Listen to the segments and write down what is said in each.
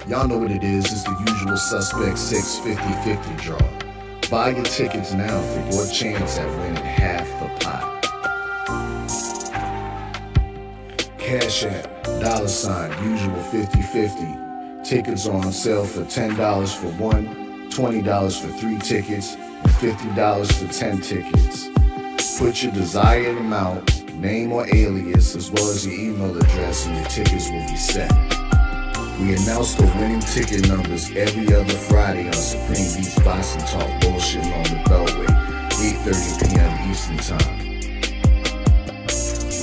Y'all know what it is. It's the usual suspect 650-50 draw. Buy your tickets now for your chance at winning half the pot. Cash App, $, usual 50-50. Tickets are on sale for $10 for one, $20 for 3 tickets, and $50 for 10 tickets. Put your desired amount, name or alias, as well as your email address, and your tickets will be set. We announce the winning ticket numbers every other Friday on Supreme Beats Boxing Talk Bullshitting on the Beltway, 8:30 p.m. Eastern Time.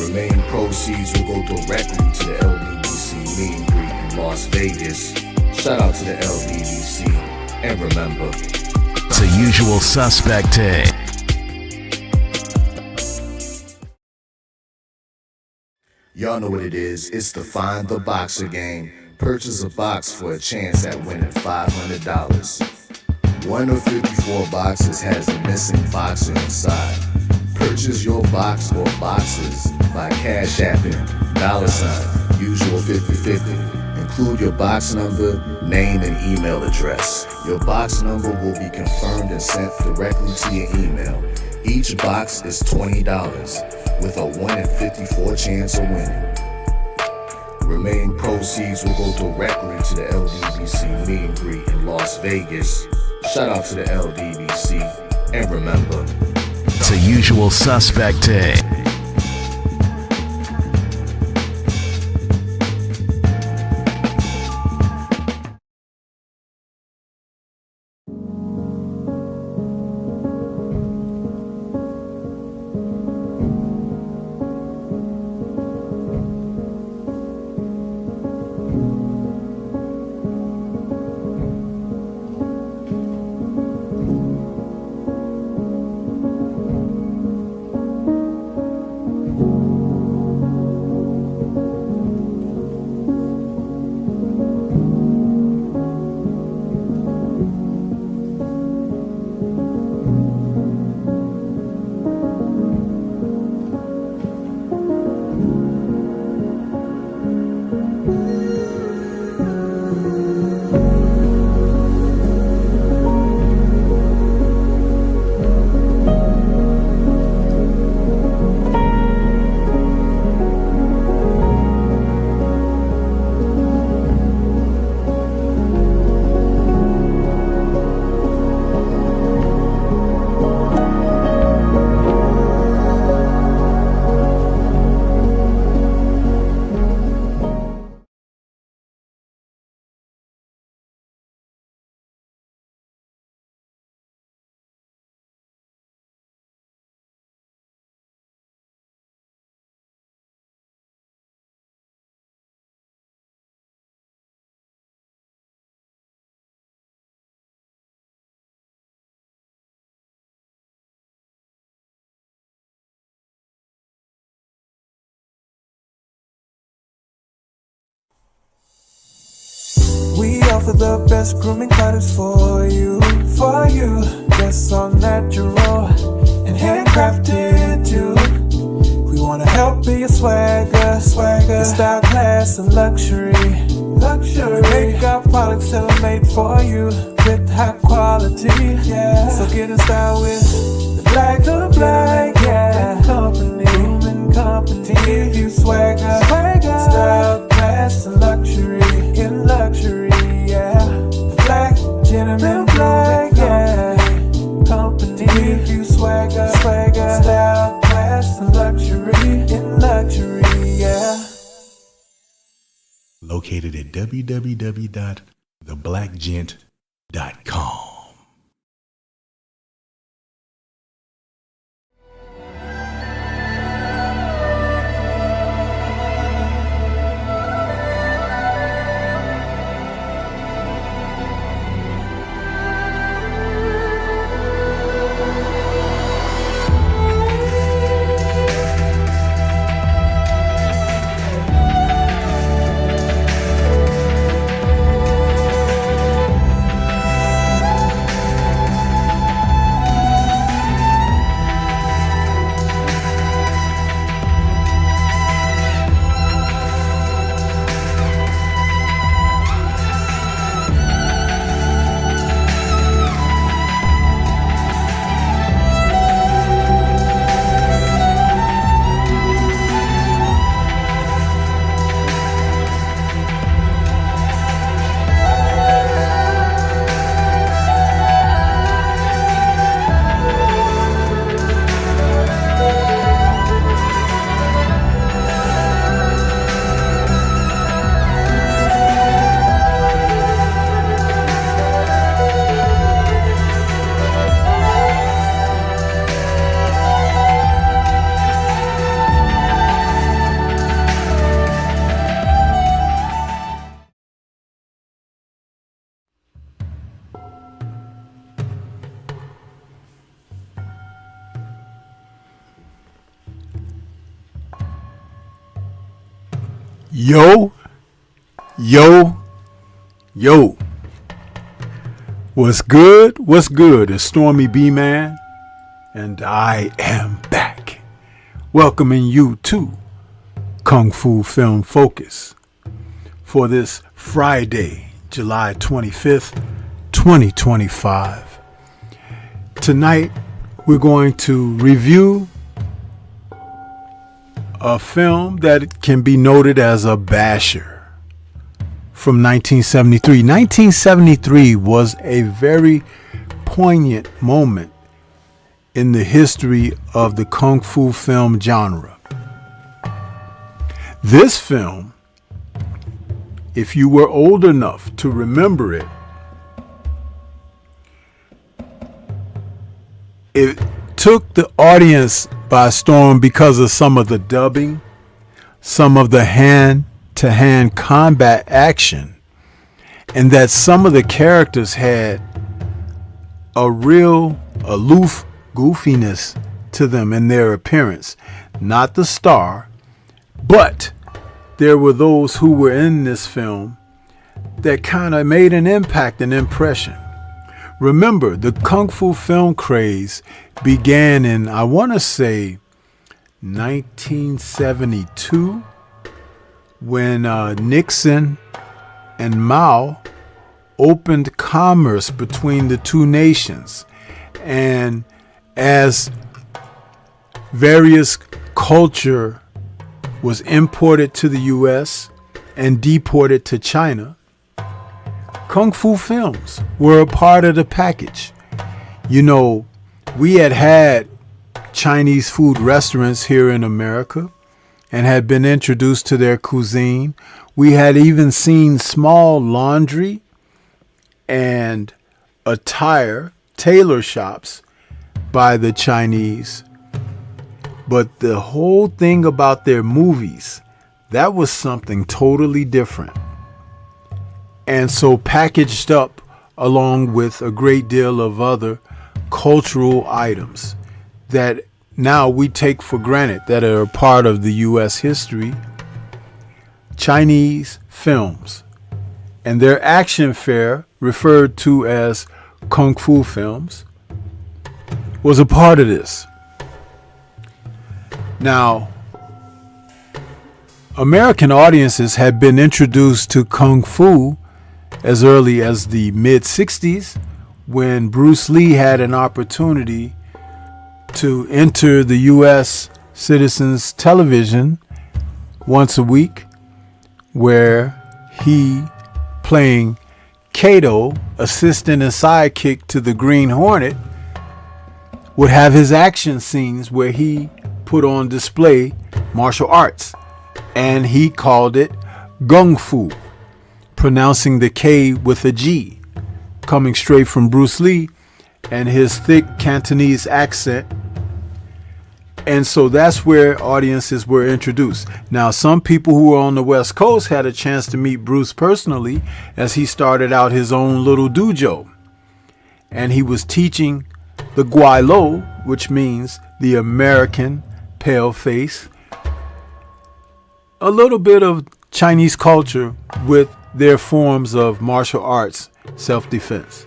Remaining proceeds will go directly to the LBBC meet and greet in Las Vegas. Shout out to the LBBC, and remember, it's a usual suspect tag. Y'all know what it is. It's the Find the Boxer game. Purchase a box for a chance at winning $500. One of 54 boxes has a missing boxer inside. Purchase your box or boxes by Cash Apping, $, usual 50-50. Include your box number, name, and email address. Your box number will be confirmed and sent directly to your email. Each box is $20, with a 1 in 54 chance of winning. Remaining proceeds will go directly to the LDBC meet and greet in Las Vegas. Shout out to the LDBC, and remember, it's a usual suspect tag. We offer the best grooming products for you. Dress on natural and handcrafted too. We wanna help be your swagger, style, class, and luxury. Make our products tailor-made for you with high quality. Yeah. So get in style with the Black, yeah. Grooming company. To give you swagger, style, class, and luxury. In luxury, yeah. The Black Gentleman, yeah. Company. To give you swagger, style, class, and luxury. In luxury, yeah. Located at www.theblackgent.com. Yo, yo, yo. What's good? What's good? It's Stormy B Man, and I am back, welcoming you to Kung Fu Film Focus for this Friday, July 25th, 2025. Tonight, we're going to review a film that can be noted as a basher from 1973. 1973 was a very poignant moment in the history of the Kung Fu film genre. This film, if you were old enough to remember it, it took the audience by storm because of some of the dubbing, some of the hand-to-hand combat action, and that some of the characters had a real aloof goofiness to them in their appearance. Not the star, but there were those who were in this film that kind of made an impact, an impression. Remember, the Kung Fu film craze began in, I want to say, 1972, when Nixon and Mao opened commerce between the two nations. And as various culture was imported to the U.S. and deported to China, Kung Fu films were a part of the package. You know, we had Chinese food restaurants here in America and had been introduced to their cuisine. We had even seen small laundry and attire, tailor shops by the Chinese. But the whole thing about their movies, that was something totally different. And so packaged up along with a great deal of other cultural items that now we take for granted that are a part of the U.S. history. Chinese films and their action fare, referred to as Kung Fu films, was a part of this. Now, American audiences had been introduced to Kung Fu as early as the mid-60s, when Bruce Lee had an opportunity to enter the U.S. citizens' television once a week, where he, playing Kato, assistant and sidekick to the Green Hornet, would have his action scenes where he put on display martial arts, and he called it Gung Fu, pronouncing the K with a G, coming straight from Bruce Lee and his thick Cantonese accent. And so that's where audiences were introduced. Now, some people who were on the West Coast had a chance to meet Bruce personally as he started out his own little dojo. And he was teaching the Guai Lo, which means the American pale face, a little bit of Chinese culture with their forms of martial arts, self-defense.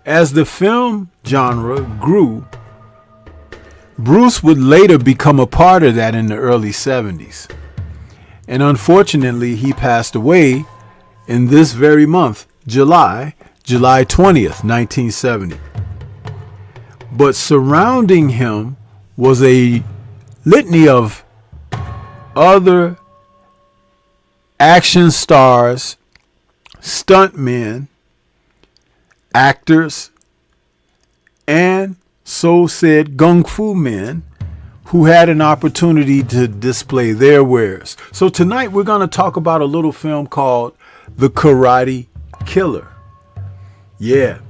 As the film genre grew, Bruce would later become a part of that in the early 70s. And unfortunately, he passed away in this very month, July 20th, 1970. But surrounding him was a litany of other action stars, stuntmen, actors, and so said Kung Fu men who had an opportunity to display their wares. So tonight we're going to talk about a little film called The Karate Killer. Yeah.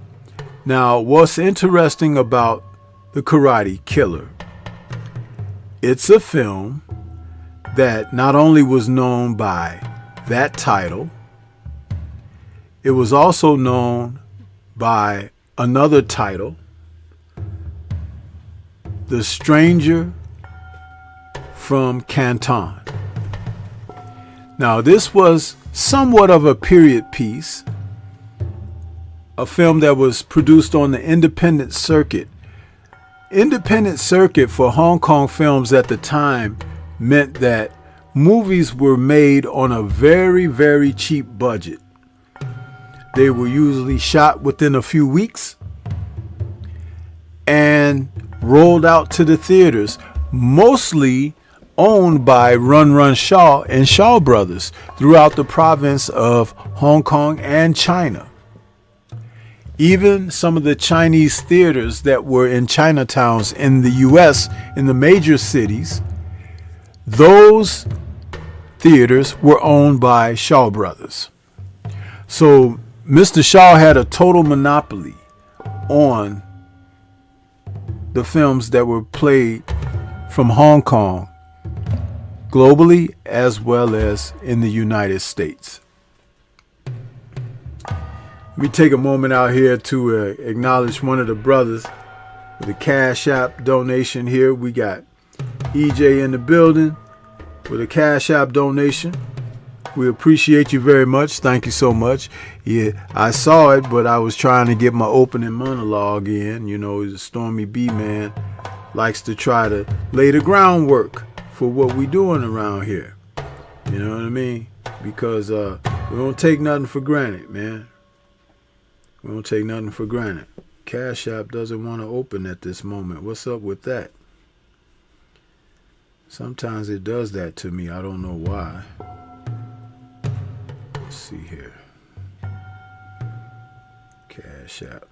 Now, what's interesting about The Karate Killer, it's a film that not only was known by that title, it was also known by another title, The Stranger from Canton. Now, this was somewhat of a period piece, a film that was produced on the independent circuit. Independent circuit for Hong Kong films at the time meant that movies were made on a very, very cheap budget. They were usually shot within a few weeks and rolled out to the theaters, mostly owned by Run Run Shaw and Shaw Brothers throughout the province of Hong Kong and China. Even some of the Chinese theaters that were in Chinatowns in the US, in the major cities, those theaters were owned by Shaw Brothers. So Mr. Shaw had a total monopoly on the films that were played from Hong Kong, globally as well as in the United States. Let me take a moment out here to acknowledge one of the brothers with a Cash App donation here. We got EJ in the building with a Cash App donation. We appreciate you very much. Thank you so much. Yeah, I saw it, but I was trying to get my opening monologue in. You know, the Stormy B man likes to try to lay the groundwork for what we doing around here. You know what I mean? Because we don't take nothing for granted, man. We don't take nothing for granted. Cash App doesn't want to open at this moment. What's up with that? Sometimes it does that to me. I don't know why. Let's see here. Cash App.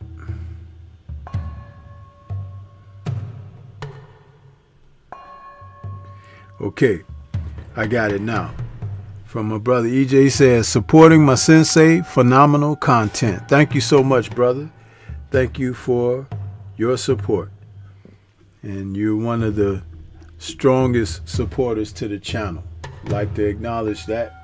Okay, I got it now. From my brother EJ says, supporting my sensei, phenomenal content. Thank you so much, brother. Thank you for your support. And you're one of the strongest supporters to the channel. Like to acknowledge that.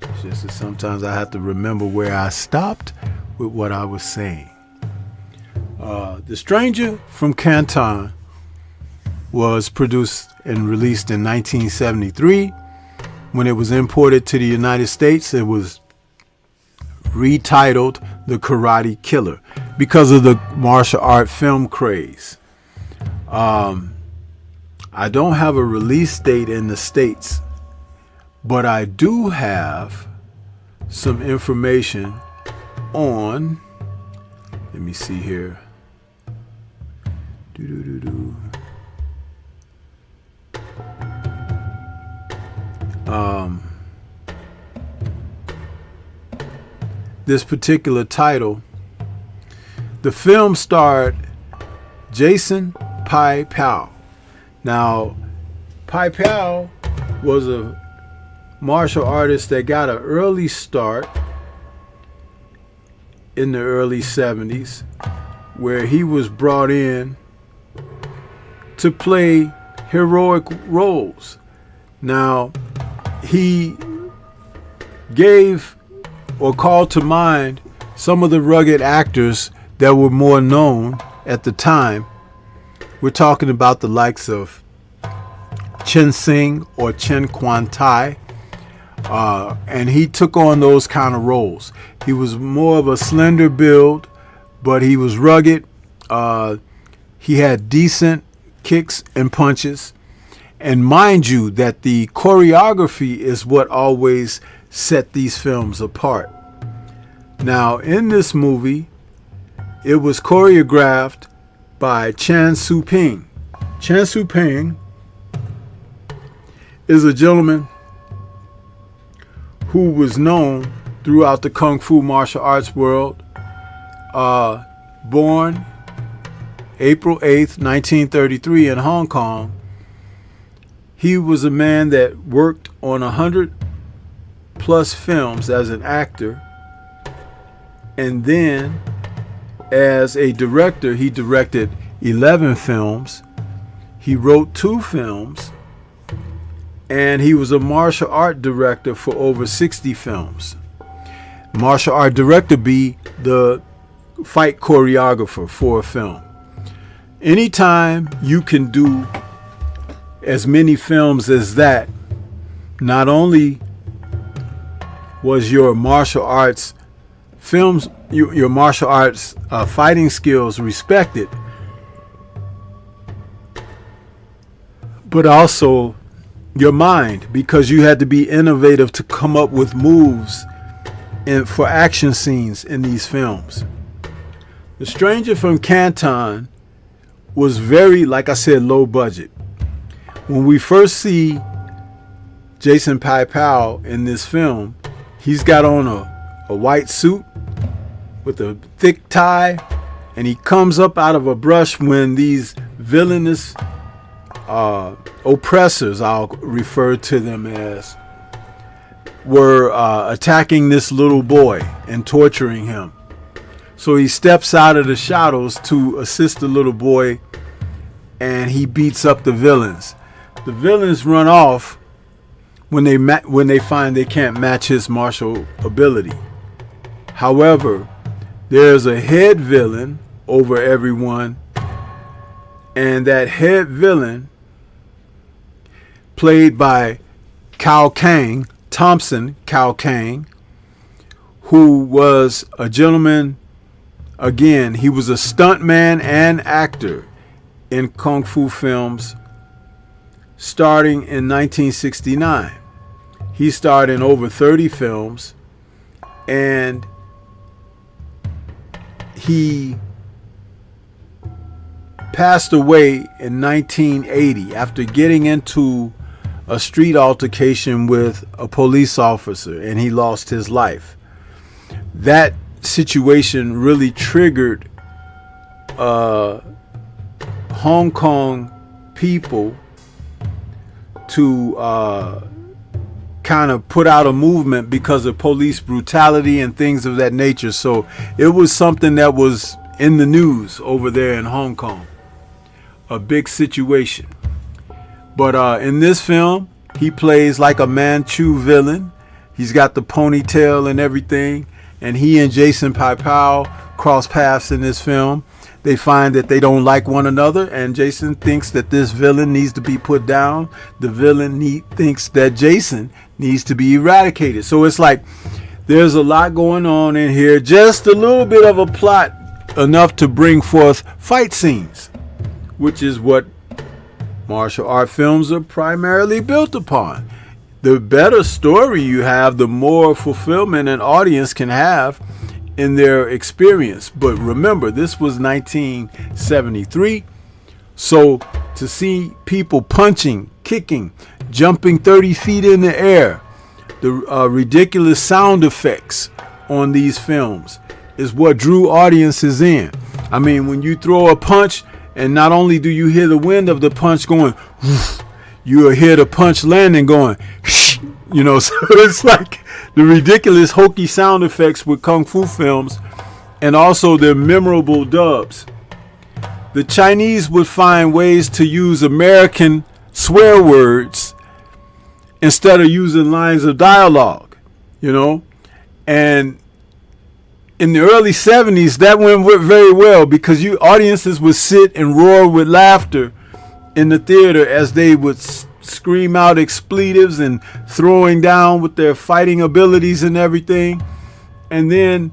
It's just that sometimes I have to remember where I stopped with what I was saying. The Stranger from Canton was produced and released in 1973. When it was imported to the United States, it was retitled The Karate Killer because of the martial art film craze. I don't have a release date in the States, but I do have some information on, let me see here. This particular title, the film starred Jason Pai Pao. Now, Pai Pao was a martial artist that got an early start in the early 70s, where he was brought in to play heroic roles. Now, he gave or called to mind some of the rugged actors that were more known at the time. We're talking about the likes of Chen Sing or Chen Quan Tai. And he took on those kind of roles. He was more of a slender build, but he was rugged. He had decent kicks and punches. And mind you that the choreography is what always set these films apart. Now, in this movie, it was choreographed by Chan Su Ping. Chan Su Ping is a gentleman who was known throughout the Kung Fu martial arts world. Born April 8th, 1933 in Hong Kong. He was a man that worked on 100+ films as an actor, and then as a director, he directed 11 films. He wrote 2 films, and he was a martial art director for over 60 films. Martial art director be the fight choreographer for a film. Anytime you can do as many films as that, not only was your martial arts films, your martial arts fighting skills respected, but also your mind, because you had to be innovative to come up with moves for action scenes in these films. The Stranger from Canton was very, like I said, low budget. When we first see Jason Pai-Pao in this film, he's got on a white suit with a thick tie, and he comes up out of a brush when these villainous oppressors, I'll refer to them as, were attacking this little boy and torturing him. So he steps out of the shadows to assist the little boy, and he beats up the villains. The villains run off when they find they can't match his martial ability. However, there's a head villain over everyone, and that head villain, played by Thompson Cao Kang, who was a gentleman. Again, he was a stuntman and actor in Kung Fu films starting in 1969. He starred in over 30 films, and he passed away in 1980 after getting into a street altercation with a police officer, and he lost his life. That situation really triggered Hong Kong people to kind of put out a movement because of police brutality and things of that nature. So it was something that was in the news over there in Hong Kong, a big situation. But in this film, he plays like a Manchu villain. He's got the ponytail and everything. And he and Jason Pai-Pao cross paths in this film. They find that they don't like one another, and Jason thinks that this villain needs to be put down. The villain thinks that Jason needs to be eradicated. So it's like there's a lot going on in here. Just a little bit of a plot, enough to bring forth fight scenes, which is what martial art films are primarily built upon. The better story you have, the more fulfillment an audience can have in their experience. But remember, this was 1973. So to see people punching, kicking, jumping 30 feet in the air, the ridiculous sound effects on these films is what drew audiences in. I mean, when you throw a punch, and not only do you hear the wind of the punch going, whoosh, you will hear the punch landing going, shh, you know. So it's like the ridiculous hokey sound effects with Kung Fu films, and also their memorable dubs. The Chinese would find ways to use American swear words instead of using lines of dialogue, you know. And in the early 70s, that went very well, because audiences would sit and roar with laughter in the theater as they would scream out expletives and throwing down with their fighting abilities and everything. And then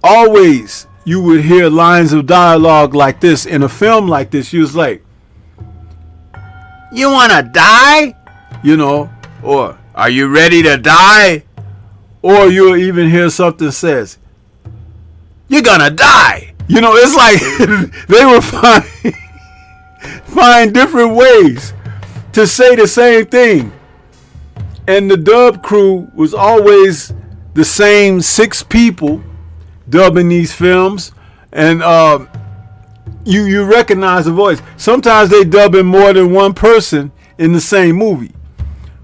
always you would hear lines of dialogue like this. In a film like this, you was like, "You want to die?" You know, or "Are you ready to die?" Or you'll even hear something says, "You're gonna die." You know, it's like they were find different ways to say the same thing. And the dub crew was always the same 6 people dubbing these films. And you recognize the voice. Sometimes they dub in more than one person in the same movie.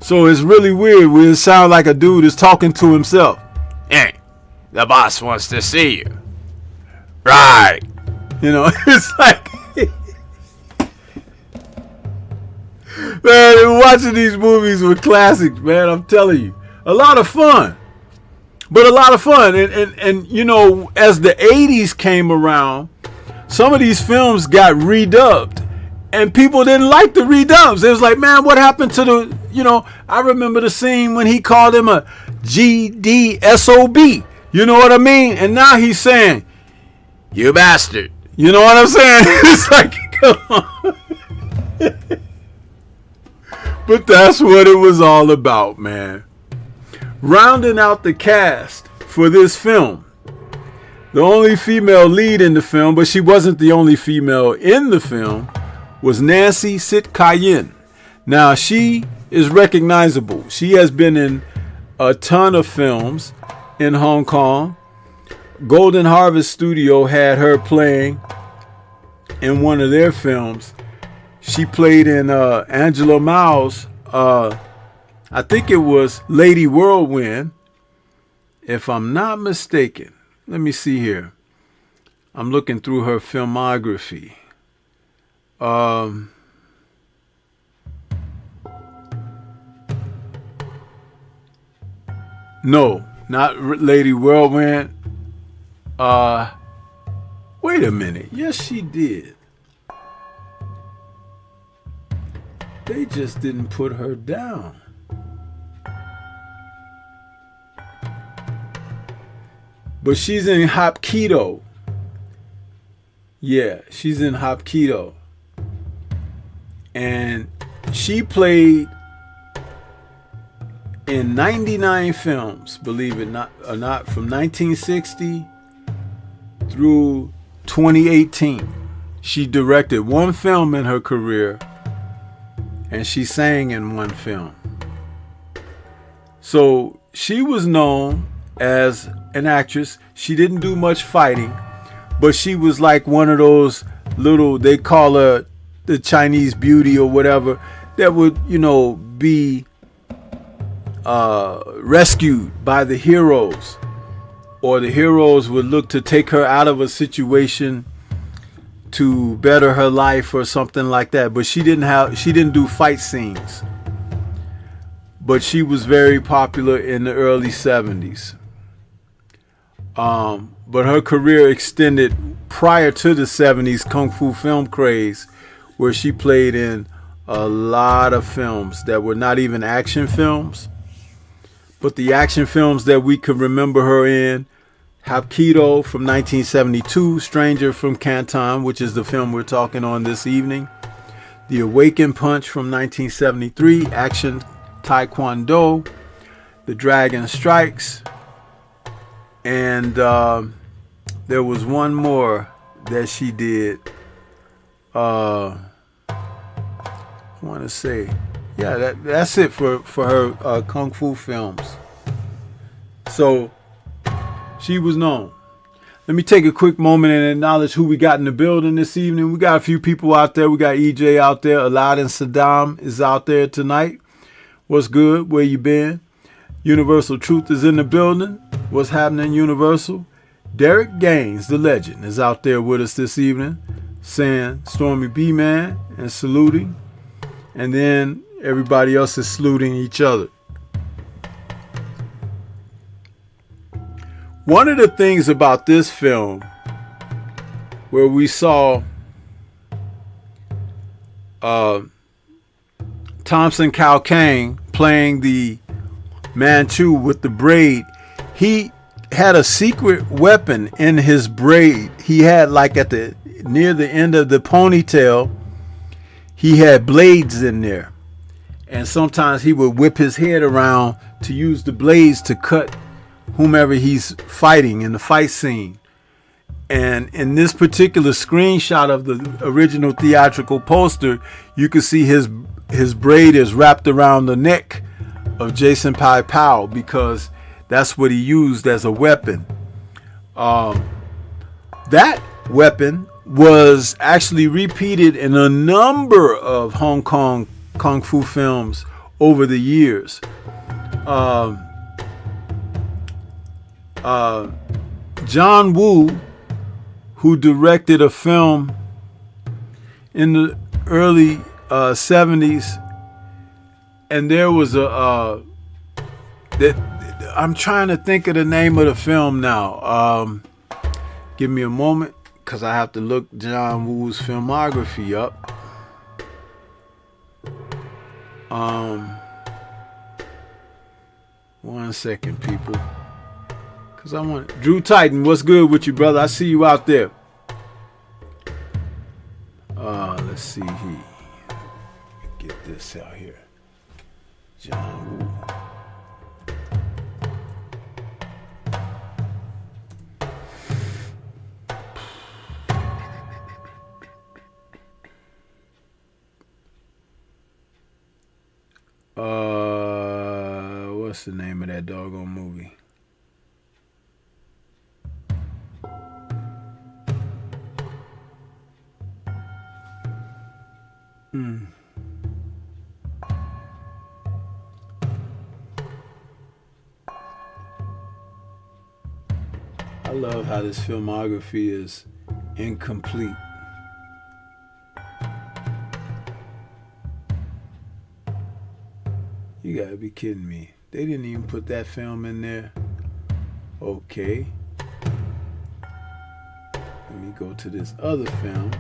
So it's really weird when it sounds like a dude is talking to himself. "Hey, the boss wants to see you." Right. You know, it's like, man, watching these movies were classics, man. I'm telling you, a lot of fun, but a lot of fun. And you know, as the 80s came around, some of these films got redubbed, and people didn't like the redubs. It was like, man, what happened to the, you know, I remember the scene when he called him a GDSOB. You know what I mean? And now he's saying, you bastard. You know what I'm saying? It's like, come on. But that's what it was all about, man. Rounding out the cast for this film, the only female lead in the film, but she wasn't the only female in the film, was Nancy Sitkayen. Now, she is recognizable. She has been in a ton of films in Hong Kong. Golden Harvest Studio had her playing in one of their films. She played in Angela Mao's, I think it was Lady Whirlwind, if I'm not mistaken. Let me see here. I'm looking through her filmography. No, not Lady Whirlwind. Wait a minute. Yes, she did. They just didn't put her down. But she's in Hapkido. Yeah, she's in Hapkido. And she played in 99 films, believe it or not, from 1960 through 2018. She directed one film in her career, and she sang in one film. So she was known as an actress. She didn't do much fighting, but she was like one of those little, they call her the Chinese beauty or whatever, that would, you know, be rescued by the heroes, or the heroes would look to take her out of a situation to better her life or something like that. But she didn't do fight scenes, but she was very popular in the early 70s. But her career extended prior to the 70s Kung Fu film craze, where she played in a lot of films that were not even action films, but the action films that we could remember her in: Hapkido from 1972, Stranger from Canton, which is the film we're talking on this evening, The Awakened Punch from 1973, Action Taekwondo, The Dragon Strikes, and there was one more that she did. I want to say, yeah, that's it for her Kung Fu films. So she was known. Let me take a quick moment and acknowledge who we got in the building this evening. We got a few people out there. We got EJ out there. Aladdin Saddam is out there tonight. What's good? Where you been? Universal Truth is in the building. What's happening, Universal? Derek Gaines, the legend, is out there with us this evening, saying Stormy B-Man and saluting. And then everybody else is saluting each other. One of the things about this film, where we saw Thompson Kao Kang playing the Manchu with the braid, he had a secret weapon in his braid. He had, like, at the near the end of the ponytail, he had blades in there, and sometimes he would whip his head around to use the blades to cut whomever he's fighting in the fight scene. And in this particular screenshot of the original theatrical poster, you can see his braid is wrapped around the neck of Jason Pai Pao, because that's what he used as a weapon. That weapon was actually repeated in a number of Hong Kong Kung Fu films over the years. John Woo, who directed a film in the early 70s, and there was I'm trying to think of the name of the film now. Give me a moment, because I have to look John Woo's filmography up. 1 second, people. Because I want... Drew Titan, what's good with you, brother? I see you out there. Let's see here. Get this out here. John Woo. What's the name of that doggone movie? I love how this filmography is incomplete. You gotta be kidding me. They didn't even put that film in there. Okay. Let me go to this other film.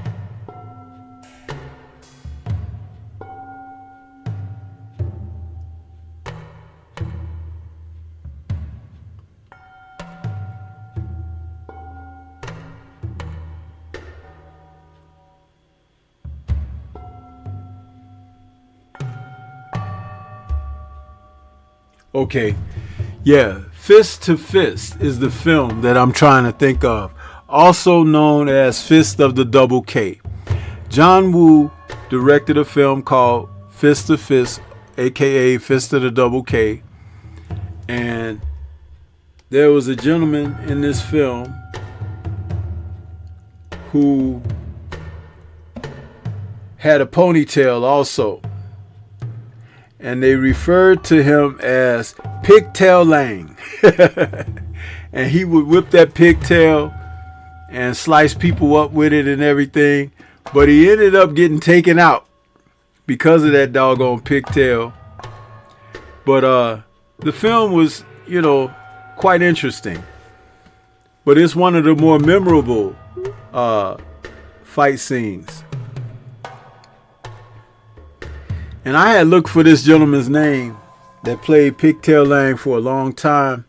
Okay, yeah, Fist to Fist is the film that I'm trying to think of, also known as Fist of the Double K. John Woo directed a film called Fist to Fist, aka Fist of the Double K, and there was a gentleman in this film who had a ponytail also. And they referred to him as Pigtail Lang. And he would whip that pigtail and slice people up with it and everything. But he ended up getting taken out because of that doggone pigtail. But the film was, you know, quite interesting. But it's one of the more memorable fight scenes. And I had looked for this gentleman's name that played Pigtail Lang for a long time,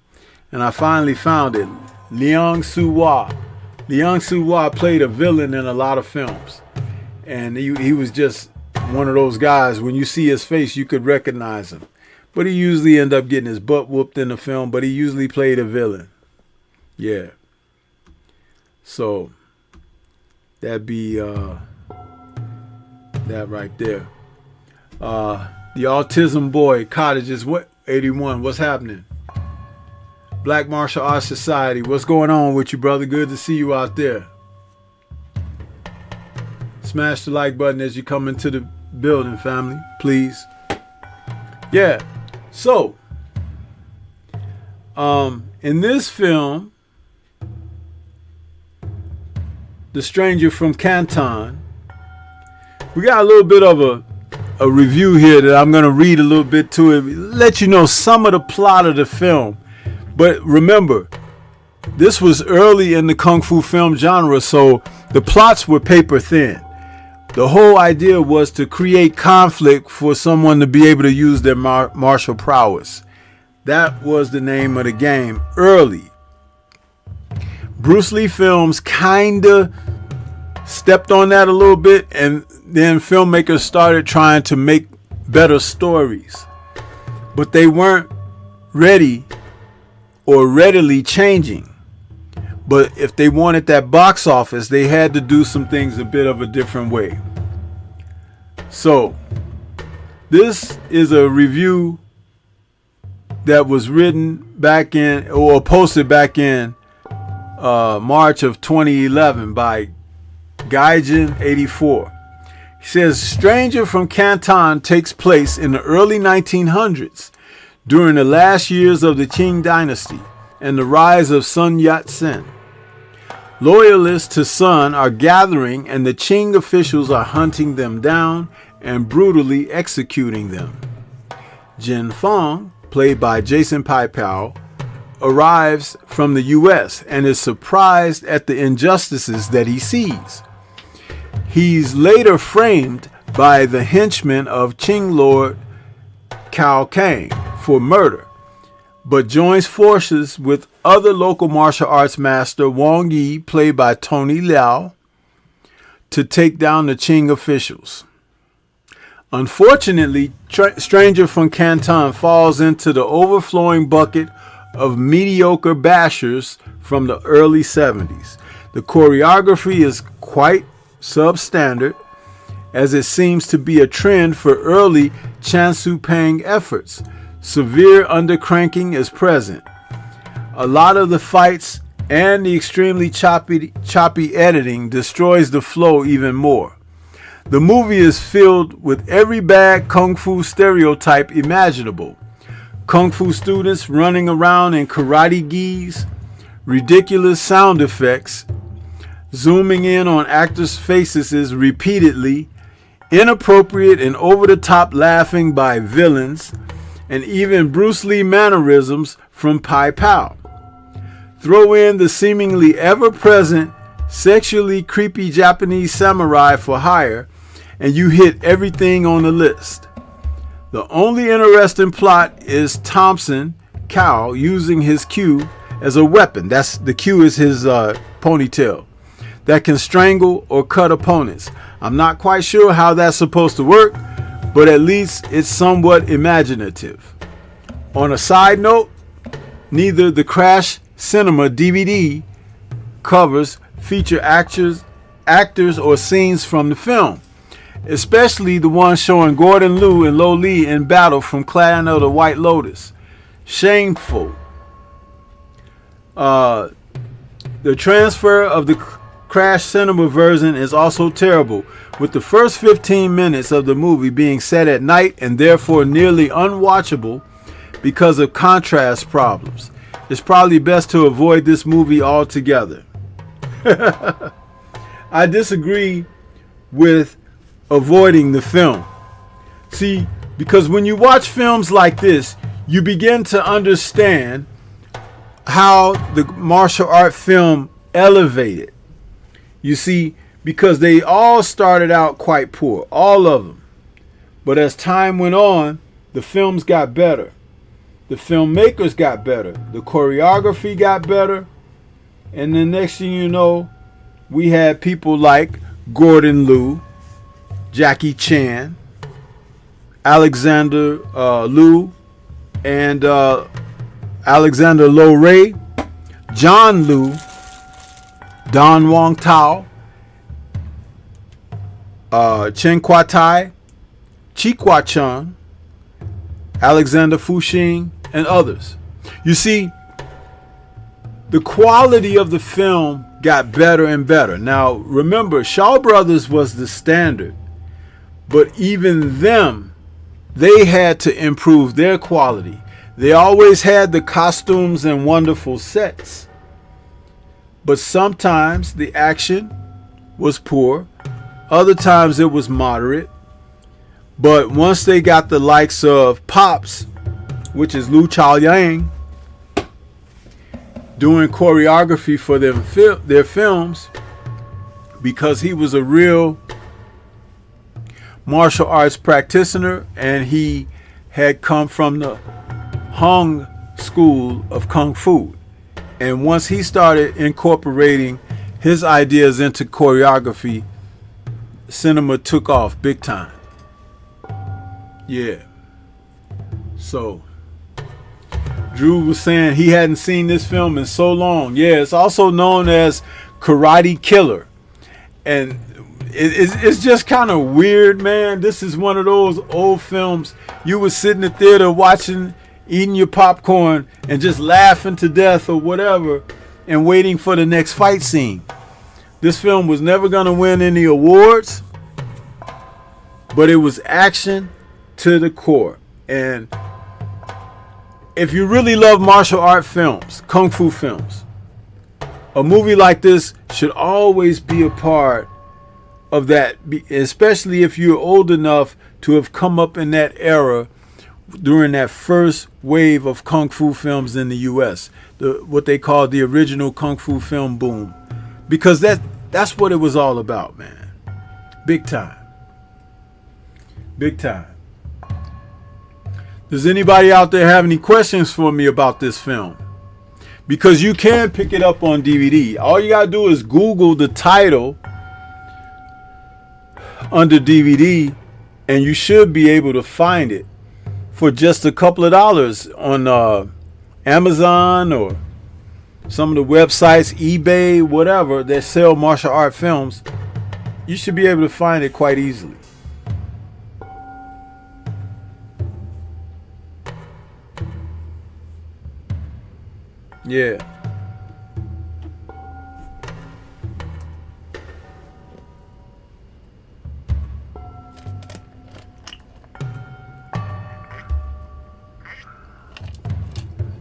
and I finally found it. Leung Soo-hwa. Leung Soo-hwa played a villain in a lot of films, and he was just one of those guys. When you see his face, you could recognize him. But he usually ended up getting his butt whooped in the film, but he usually played a villain. Yeah. So that'd be that right there. The Autism Boy, Cottages, what 81, what's happening? Black Martial Arts Society, what's going on with you, brother? Good to see you out there. Smash the like button as you come into the building, family, please. Yeah, so in this film, The Stranger from Canton, we got a little bit of a review here that I'm going to read a little bit to it, let you know some of the plot of the film. But remember, this was early in the Kung Fu film genre, so the plots were paper thin. The whole idea was to create conflict for someone to be able to use their martial prowess. That was the name of the game early. Bruce Lee films kinda stepped on that a little bit, and then filmmakers started trying to make better stories, but they weren't ready or readily changing. But if they wanted that box office, they had to do some things a bit of a different way. So this is a review that was written back in, or posted back in March of 2011 by Gaijin 84. He says, Stranger from Canton takes place in the early 1900s during the last years of the Qing dynasty and the rise of Sun Yat-sen. Loyalists to Sun are gathering, and the Qing officials are hunting them down and brutally executing them. Jin Fong, played by Jason Pai-Pao, arrives from the U.S. and is surprised at the injustices that he sees. He's later framed by the henchmen of Qing Lord Cao Kang for murder, but joins forces with other local martial arts master Wang Yi, played by Tony Liao, to take down the Qing officials. Unfortunately, Stranger from Canton falls into the overflowing bucket of mediocre bashers from the early 70s. The choreography is quite substandard, as it seems to be a trend for early Chan Su Pang efforts. Severe undercranking is present. A lot of the fights and the extremely choppy editing destroys the flow even more. The movie is filled with every bad kung fu stereotype imaginable. Kung fu students running around in karate gis, ridiculous sound effects, zooming in on actors' faces repeatedly, inappropriate and over-the-top laughing by villains, and even Bruce Lee mannerisms from Pai Pao. Throw in the seemingly ever-present, sexually creepy Japanese samurai for hire, and you hit everything on the list. The only interesting plot is Thompson Cow using his cue as a weapon. The cue is his ponytail that can strangle or cut opponents. I'm not quite sure how that's supposed to work, but at least it's somewhat imaginative. On a side note, neither the Crash Cinema DVD covers feature actors or scenes from the film, especially the one showing Gordon Liu and Lo Li in battle from Clan of the White Lotus. Shameful. The transfer of the Crash Cinema version is also terrible, with the first 15 minutes of the movie being set at night and therefore nearly unwatchable because of contrast problems. It's probably best to avoid this movie altogether. I disagree with avoiding the film. See, because when you watch films like this, you begin to understand how the martial art film elevated. You see, because they all started out quite poor, all of them. But as time went on, the films got better. The filmmakers got better. The choreography got better. And the next thing you know, we had people like Gordon Liu, Jackie Chan, Alexander Liu, and Alexander Lo Ray, John Liu, Don Wong Tao, Chen Kwa Tai, Chi Kwa Chun, Alexander Fuxing, and others. You see, the quality of the film got better and better. Now, remember, Shaw Brothers was the standard, but even them, they had to improve their quality. They always had the costumes and wonderful sets, but sometimes the action was poor, other times it was moderate. But once they got the likes of Pops, which is Lu Chaoyang, doing choreography for their films, because he was a real martial arts practitioner and he had come from the Hung school of Kung Fu. And once he started incorporating his ideas into choreography, cinema took off big time. Yeah. So Drew was saying he hadn't seen this film in so long. Yeah, it's also known as Karate Killer. And it's just kind of weird, man. This is one of those old films you would sit in the theater watching, eating your popcorn and just laughing to death or whatever and waiting for the next fight scene. This film was never going to win any awards, but it was action to the core. And if you really love martial art films, kung fu films, a movie like this should always be a part of that, especially if you're old enough to have come up in that era during that first wave of kung fu films in the US, what they call the original kung fu film boom, because that's what it was all about, man. Big time. Big time. Does anybody out there have any questions for me about this film? Because you can pick it up on DVD. All you gotta do is Google the title under DVD, and you should be able to find it for just a couple of dollars on Amazon or some of the websites, eBay, whatever, that sell martial art films. You should be able to find it quite easily. Yeah.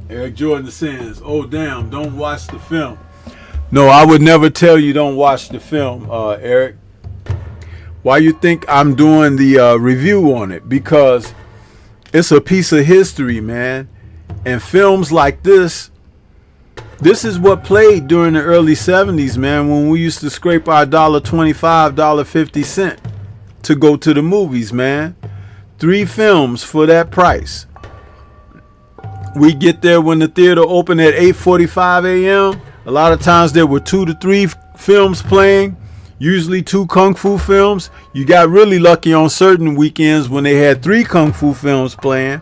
Eric Jordan says, "Oh damn, don't watch the film." No, I would never tell you don't watch the film, Eric. Why you think I'm doing the review on it? Because it's a piece of history, man. And films like this is what played during the early 70s, man, when we used to scrape our $1.25, $1.50 to go to the movies, man. 3 films for that price. We get there when the theater opened at 8:45 a.m. A lot of times there were 2 to 3 films playing, usually 2 kung fu films. You got really lucky on certain weekends when they had 3 kung fu films playing.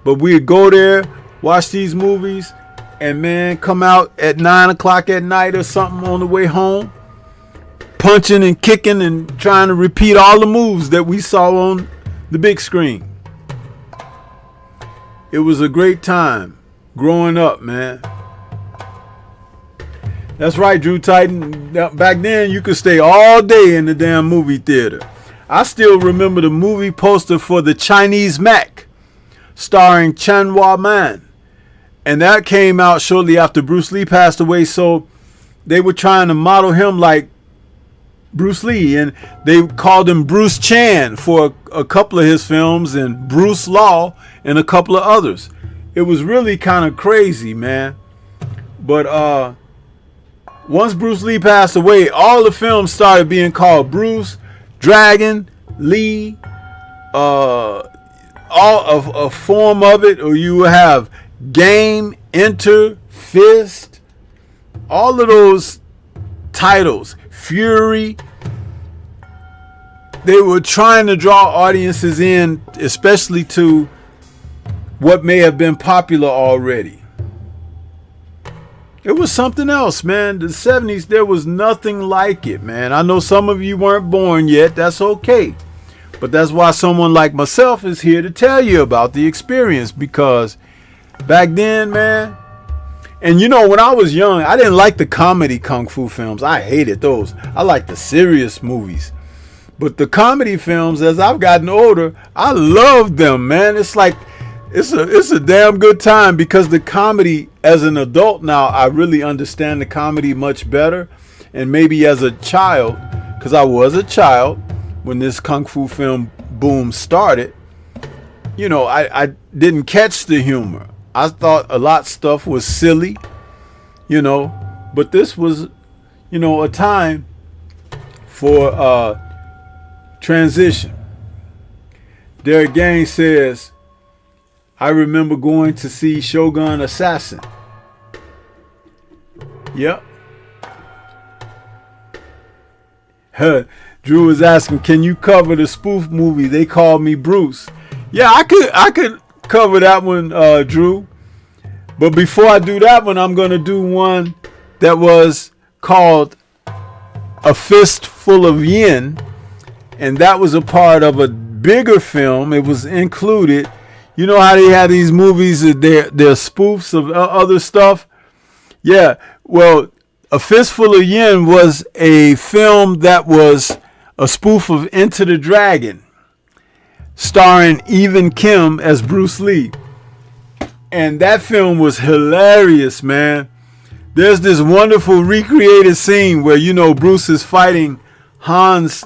But we'd go there, watch these movies, and man, come out at 9 o'clock at night or something on the way home, punching and kicking and trying to repeat all the moves that we saw on the big screen. It was a great time growing up, man. That's right, Drew Titan. Back then, you could stay all day in the damn movie theater. I still remember the movie poster for The Chinese Mac, starring CANTON. And that came out shortly after Bruce Lee passed away, so they were trying to model him like Bruce Lee, and they called him Bruce Chan for a couple of his films and Bruce Law and a couple of others. It was really kind of crazy, man. But once Bruce Lee passed away, all the films started being called Bruce, Dragon, Lee, all of a form of it, or you have Game, Enter, Fist, all of those titles, Fury. They were trying to draw audiences in, especially to what may have been popular already. It was something else, man. The 70s, there was nothing like it, man. I know some of you weren't born yet. That's okay. But that's why someone like myself is here to tell you about the experience, because back then, man, and you know, when I was young, I didn't like the comedy kung fu films. I hated those. I liked the serious movies. But the comedy films, as I've gotten older, I love them, man. It's like, it's a damn good time, because the comedy, as an adult now, I really understand the comedy much better. And maybe as a child, because I was a child when this kung fu film boom started, you know, I didn't catch the humor. I thought a lot of stuff was silly, you know, but this was, you know, a time for transition. Derek Gaines says, I remember going to see Shogun Assassin. Yep. Drew was asking, can you cover the spoof movie They Call Me Bruce? Yeah, I could cover that one, Drew. But before I do that one, I'm going to do one that was called A Fistful of Yen. And that was a part of a bigger film. It was included. You know how they had these movies, they're spoofs of other stuff? Yeah, well, A Fistful of Yen was a film that was a spoof of Enter the Dragon, starring Evan Kim as Bruce Lee. And that film was hilarious, man. There's this wonderful recreated scene where, you know, Bruce is fighting Han's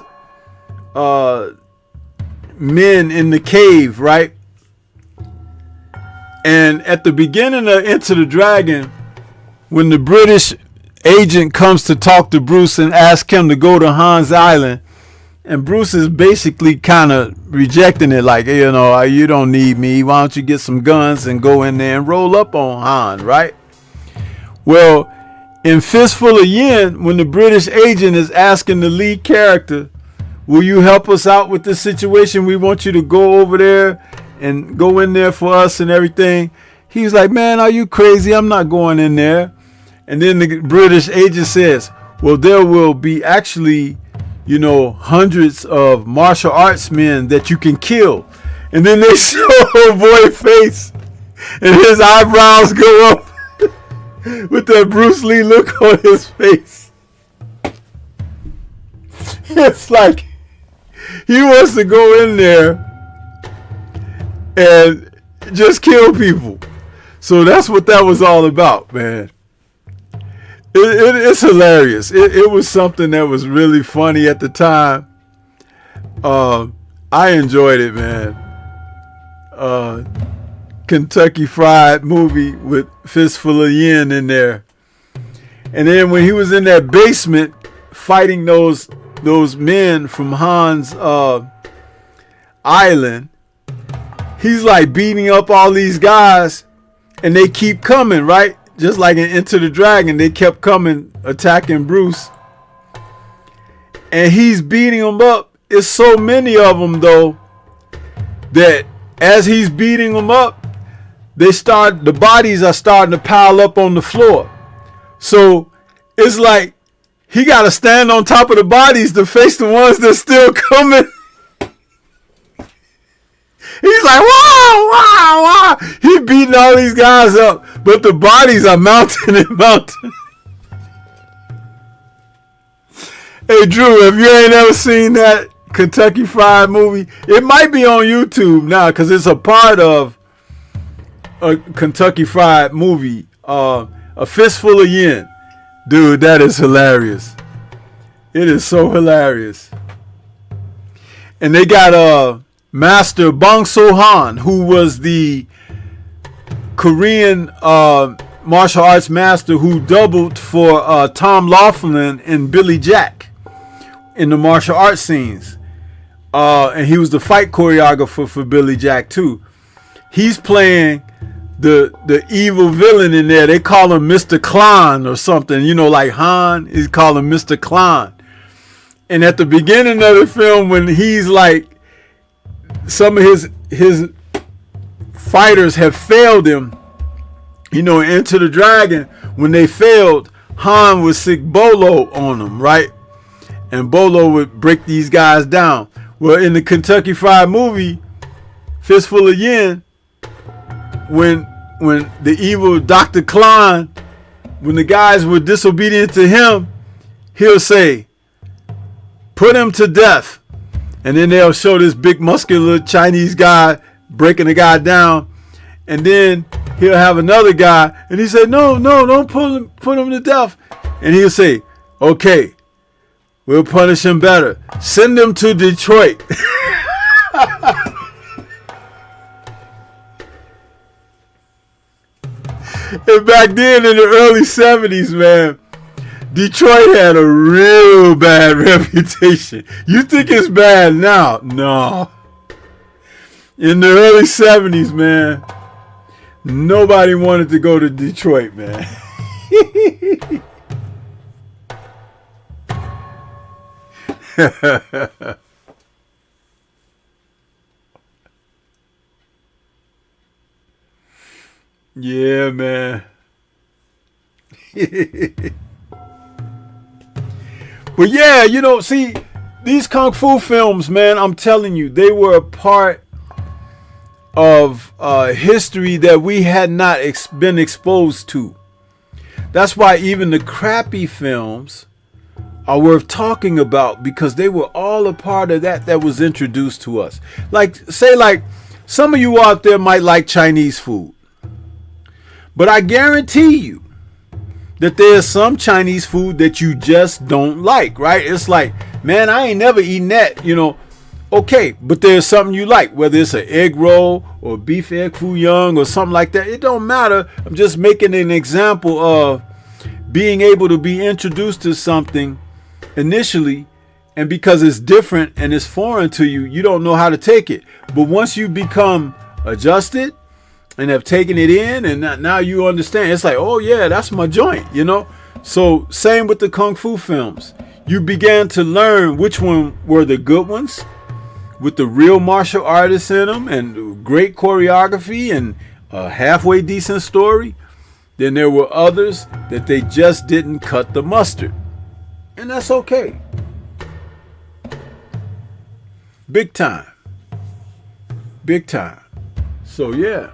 men in the cave, right? And at the beginning of Enter the Dragon, when the British agent comes to talk to Bruce and ask him to go to Han's Island And Bruce is basically kind of rejecting it, like, you know, you don't need me. Why don't you get some guns and go in there and roll up on Han, right? Well, in Fistful of Yen, when the British agent is asking the lead character, will you help us out with this situation? We want you to go over there and go in there for us and everything. He's like, man, are you crazy? I'm not going in there. And then the British agent says, well, there will be actually, you know, hundreds of martial arts men that you can kill. And then they show her boy's face and his eyebrows go up with that Bruce Lee look on his face. It's like he wants to go in there and just kill people. So that's what that was all about, man. It's hilarious. It was something that was really funny at the time. I enjoyed it, man. Kentucky Fried movie with Fistful of Yen in there. And then when he was in that basement fighting those men from Han's island, he's like beating up all these guys and they keep coming, right? Just like in Enter the Dragon, they kept coming, attacking Bruce. And he's beating them up. It's so many of them, though, that as he's beating them up, the bodies are starting to pile up on the floor. So it's like he got to stand on top of the bodies to face the ones that's still coming. He's like, wow, wow, wow. He's beating all these guys up, but the bodies are mounting and mounting. Hey, Drew, if you ain't ever seen that Kentucky Fried movie, it might be on YouTube now because it's a part of a Kentucky Fried movie, A Fistful of Yen. Dude, that is hilarious. It is so hilarious. And they got Master Bong So-han, who was the Korean martial arts master who doubled for Tom Laughlin in Billy Jack in the martial arts scenes. And he was the fight choreographer for Billy Jack too. He's playing the evil villain in there. They call him Mr. Klein or something. You know, like Han, he's called him Mr. Klein. And at the beginning of the film, when he's like, some of his fighters have failed him, you know, Enter the Dragon, when they failed, Han would sick Bolo on them, right? And Bolo would break these guys down. Well, in the Kentucky Fried movie, Fistful of Yen, when the evil Dr. Klein, when the guys were disobedient to him, he'll say, put him to death. And then they'll show this big muscular Chinese guy breaking the guy down. And then he'll have another guy. And he said, no, don't put him to death. And he'll say, okay, we'll punish him better. Send him to Detroit. And back then in the early 70s, man, Detroit had a real bad reputation. You think it's bad now? No. In the early 70s, man, nobody wanted to go to Detroit, man. Yeah, man. But yeah, you know, see, these Kung Fu films, man, I'm telling you, they were a part of history that we had not been exposed to. That's why even the crappy films are worth talking about, because they were all a part of that was introduced to us. Like, say, like, some of you out there might like Chinese food. But I guarantee you that there's some Chinese food that you just don't like, right? It's like, man, I ain't never eaten that, you know. Okay, but there's something you like, whether it's an egg roll or beef egg foo young or something like that. It don't matter. I'm just making an example of being able to be introduced to something initially And because it's different and it's foreign to you, you don't know how to take it. But once you become adjusted and have taken it in, and now you understand, it's like, oh yeah, that's my joint, you know? So same with the Kung Fu films. You began to learn which one were the good ones, with the real martial artists in them and great choreography and a halfway decent story. Then there were others that they just didn't cut the mustard. And that's okay. Big time. Big time. So yeah.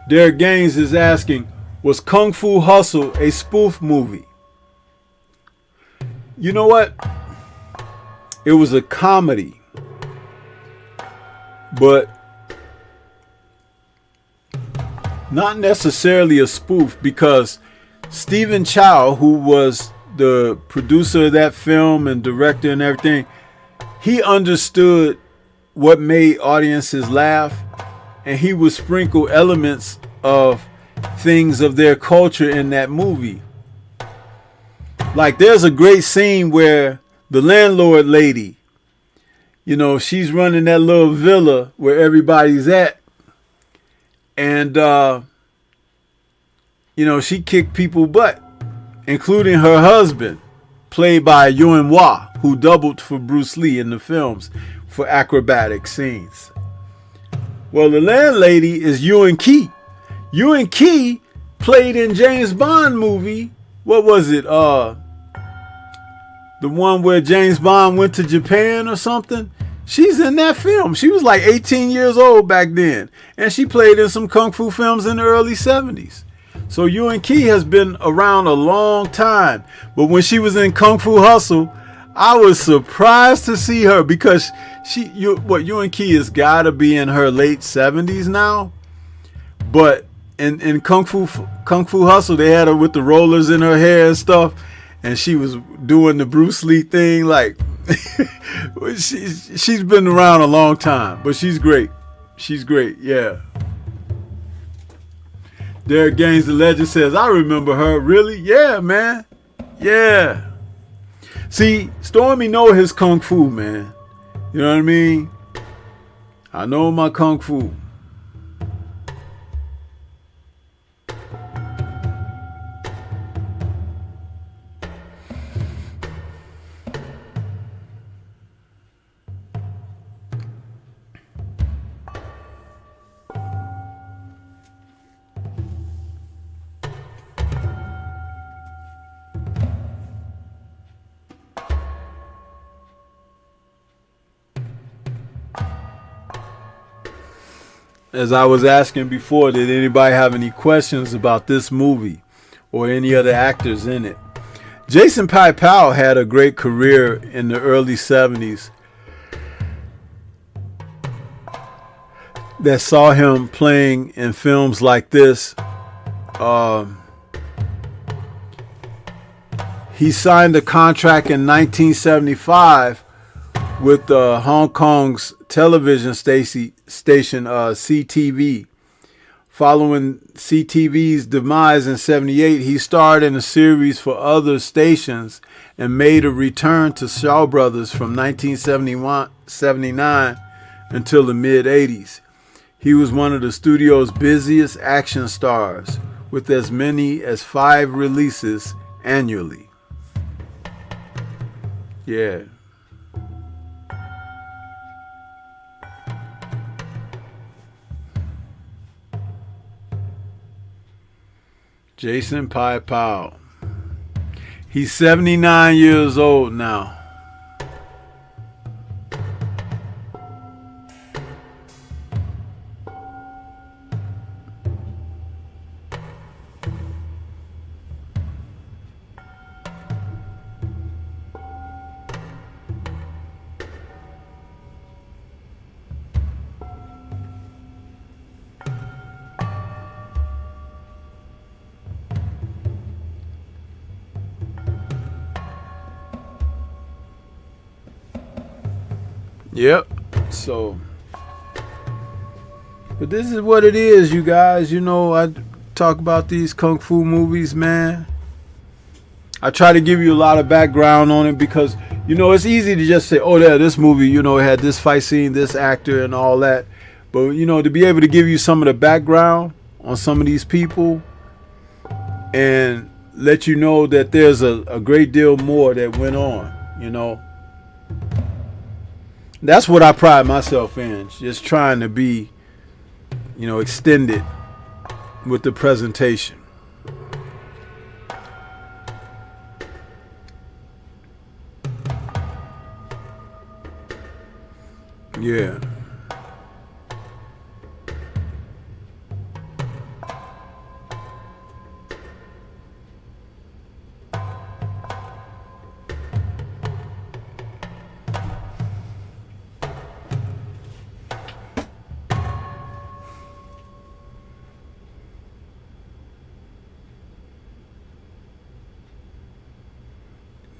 Derek Gaines is asking, was Kung Fu Hustle a spoof movie? You know what? It was a comedy. But not necessarily a spoof, because Stephen Chow, who was the producer of that film and director and everything, he understood what made audiences laugh, and he would sprinkle elements of things of their culture in that movie. Like there's a great scene where the landlord lady, you know, she's running that little villa where everybody's at, and you know, she kicked people butt, including her husband, played by Yuen Wah, who doubled for Bruce Lee in the films for acrobatic scenes. Well, the landlady is Yuen Key. Yuen Key played in James Bond movie. What was it? The one where James Bond went to Japan or something. She's in that film. She was like 18 years old back then, and she played in some kung fu films in the early 70s. So Yuen Key has been around a long time. But when she was in Kung Fu Hustle, I was surprised to see her, because Yuen Key has got to be in her late 70s now. But in Kung Fu Hustle, they had her with the rollers in her hair and stuff, and she was doing the Bruce Lee thing. Like she's been around a long time, but she's great. She's great, yeah. Derek Gaines, the legend, says, I remember her. Really? Yeah, man. Yeah. See, Stormy know his kung fu, man. You know what I mean? I know my kung fu. As I was asking before, did anybody have any questions about this movie or any other actors in it? Jason Pai-Pao had a great career in the early 70s that saw him playing in films like this. He signed a contract in 1975 with Hong Kong's television station CTV. Following CTV's demise in 78, he starred in a series for other stations and made a return to Shaw Brothers from 1979 until the mid-80s. He was one of the studio's busiest action stars, with as many as 5 releases annually. Yeah. Jason Pai-Pao. He's 79 years old now. Yep. So, but this is what it is, you guys. You know, talk about these kung fu movies, man. I try to give you a lot of background on it because, you know, it's easy to just say, oh, yeah, this movie, you know, it had this fight scene, this actor and all that. But, you know, to be able to give you some of the background on some of these people and let you know that there's a great deal more that went on, you know. That's what I pride myself in, just trying to be, you know, extended with the presentation. Yeah.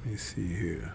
Let me see here.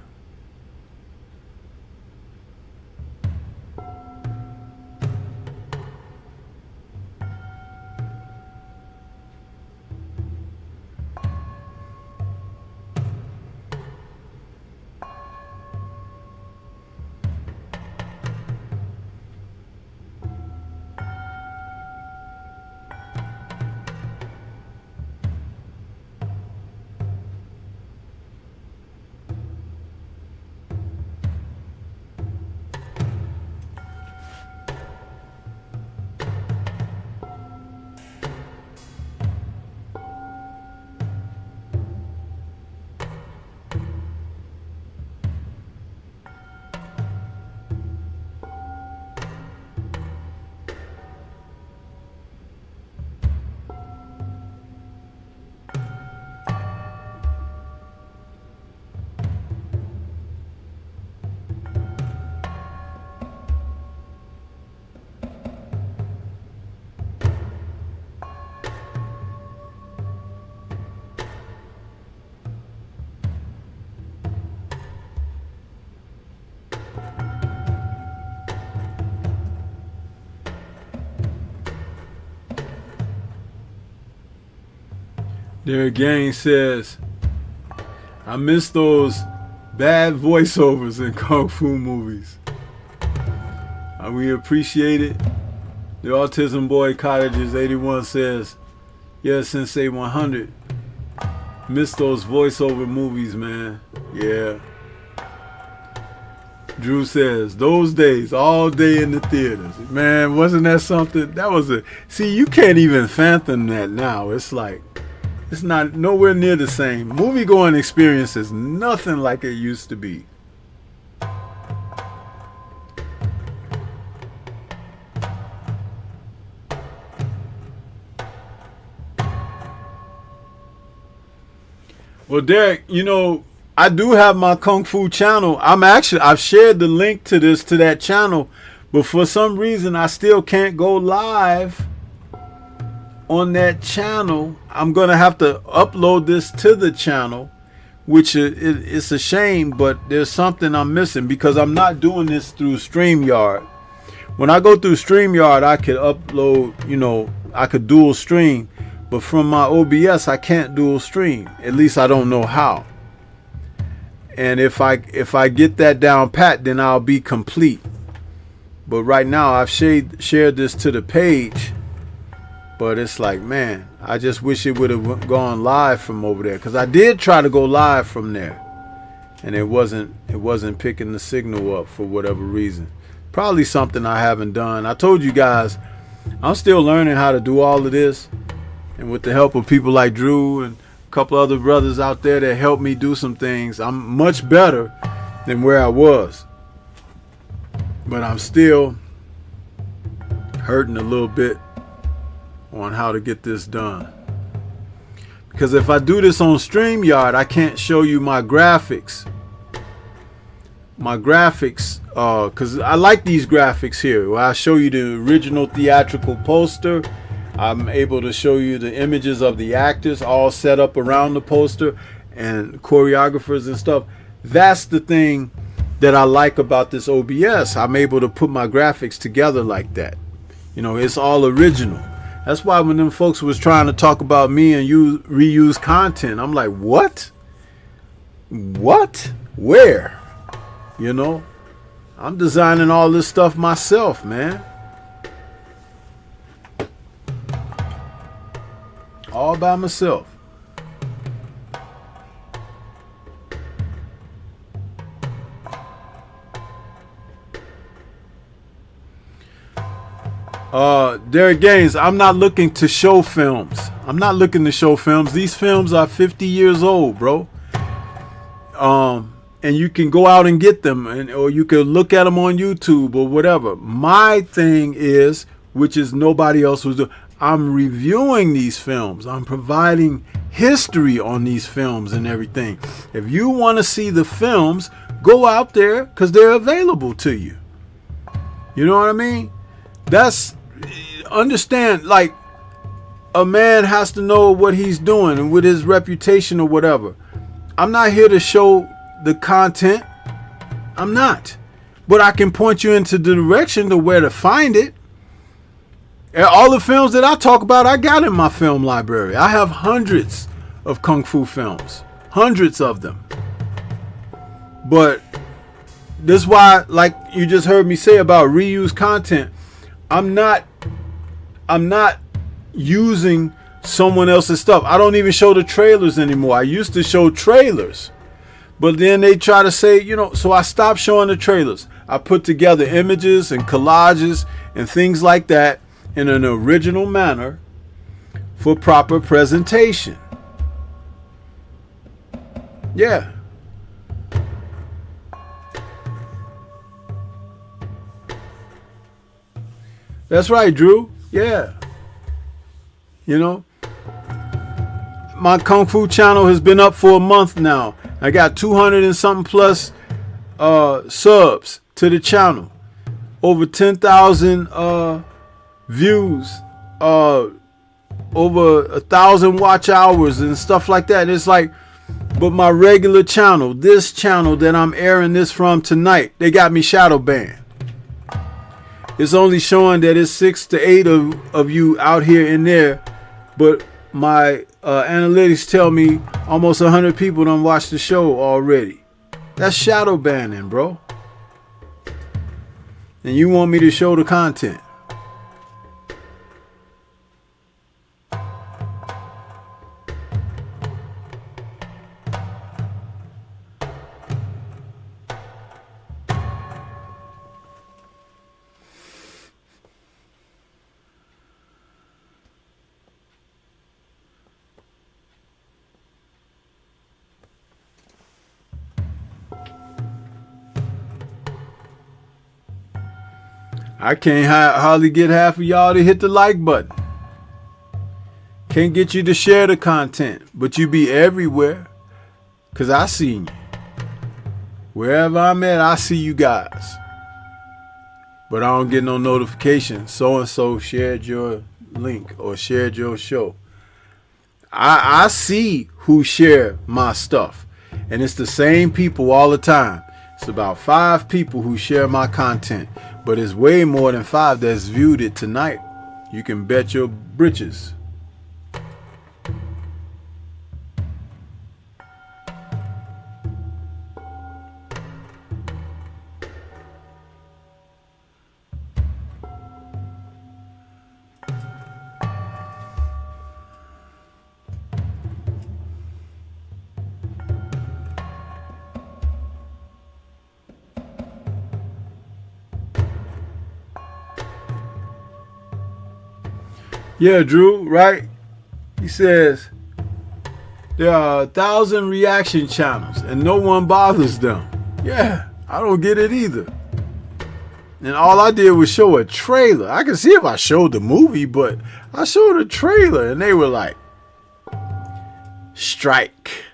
Derek Gaines says, I miss those bad voiceovers in kung fu movies. We appreciate it. The Autism Boy Cottages 81 says, yeah, Sensei 100. Miss those voiceover movies, man. Yeah. Drew says, those days, all day in the theaters. Man, wasn't that something? That was a... See, you can't even fathom that now. It's like, it's not nowhere near the same. Movie-going experience is nothing like it used to be. Well, Derek, you know, I do have my Kung Fu channel. I've shared the link to that channel, but for some reason I still can't go live on that channel. I'm gonna have to upload this to the channel, which it's a shame, but there's something I'm missing because I'm not doing this through StreamYard. When I go through StreamYard, I could upload, you know, I could dual stream, but from my OBS I can't dual stream. At least I don't know how. And if I get that down pat, then I'll be complete. But right now I've shared this to the page, but it's like, man, I just wish it would have gone live from over there, because I did try to go live from there and it wasn't picking the signal up for whatever reason. Probably something I haven't done. I told you guys I'm still learning how to do all of this, and with the help of people like Drew and a couple other brothers out there that helped me do some things, I'm much better than where I was. But I'm still hurting a little bit on how to get this done. Because if I do this on StreamYard, I can't show you my graphics. Because I like these graphics here, where I show you the original theatrical poster. I'm able to show you the images of the actors all set up around the poster and choreographers and stuff. That's the thing that I like about this OBS. I'm able to put my graphics together like that. You know, it's all original. That's why when them folks was trying to talk about me and you reuse content, I'm like, what? What? Where? You know, I'm designing all this stuff myself, man. All by myself. Derek Gaines, I'm not looking to show films. I'm not looking to show films. These films are 50 years old, bro. And you can go out and get them, or you can look at them on YouTube or whatever. My thing is, which is nobody else was doing, I'm reviewing these films. I'm providing history on these films and everything. If you want to see the films, go out there because they're available to you. You know what I mean? That's, understand, like, a man has to know what he's doing and with his reputation or whatever. I'm not here to show the content. I'm not. But I can point you into the direction to where to find it. And all the films that I talk about, I got in my film library. I have hundreds of Kung Fu films. Hundreds of them. But this is why, like you just heard me say about reuse content, I'm not using someone else's stuff. I don't even show the trailers anymore. I used to show trailers. But then they try to say, you know, so I stopped showing the trailers. I put together images and collages and things like that in an original manner for proper presentation. Yeah. That's right, Drew. Yeah. You know, my Kung Fu channel has been up for a month now. I got 200 and something plus subs to the channel. Over 10,000 views. Over 1,000 watch hours and stuff like that. It's like, but my regular channel, this channel that I'm airing this from tonight, they got me shadow banned. It's only showing that it's 6 to 8 of you out here in there, but my analytics tell me almost 100 people done watched the show already. That's shadow banning, bro. And you want me to show the content. I can't hardly get half of y'all to hit the like button. Can't get you to share the content, but you be everywhere. Cause I seen you. Wherever I'm at, I see you guys. But I don't get no notification. So-and-so shared your link or shared your show. I see who share my stuff. And it's the same people all the time. It's about 5 people who share my content. But it's way more than 5 that's viewed it tonight. You can bet your britches. Yeah, Drew, right? He says there are 1,000 reaction channels and no one bothers them. Yeah, I don't get it either. And all I did was show a trailer. I can see if I showed the movie, but I showed a trailer and they were like, strike.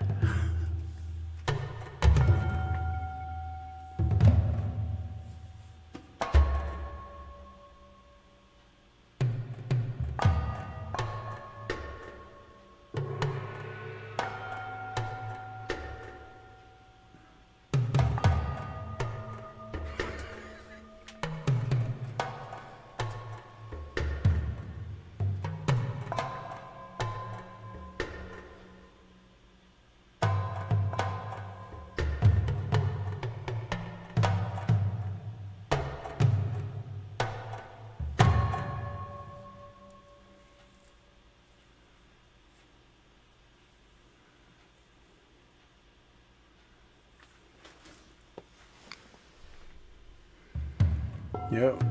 Yep.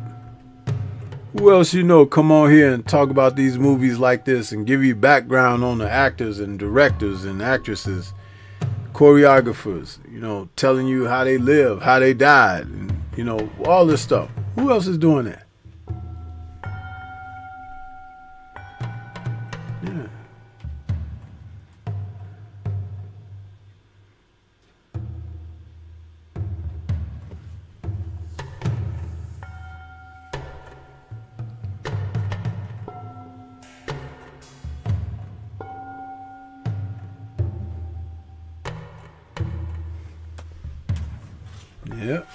Who else you know come on here and talk about these movies like this and give you background on the actors and directors and actresses, choreographers, you know, telling you how they live, how they died, and, you know, all this stuff. Who else is doing that? Yeah. Yep.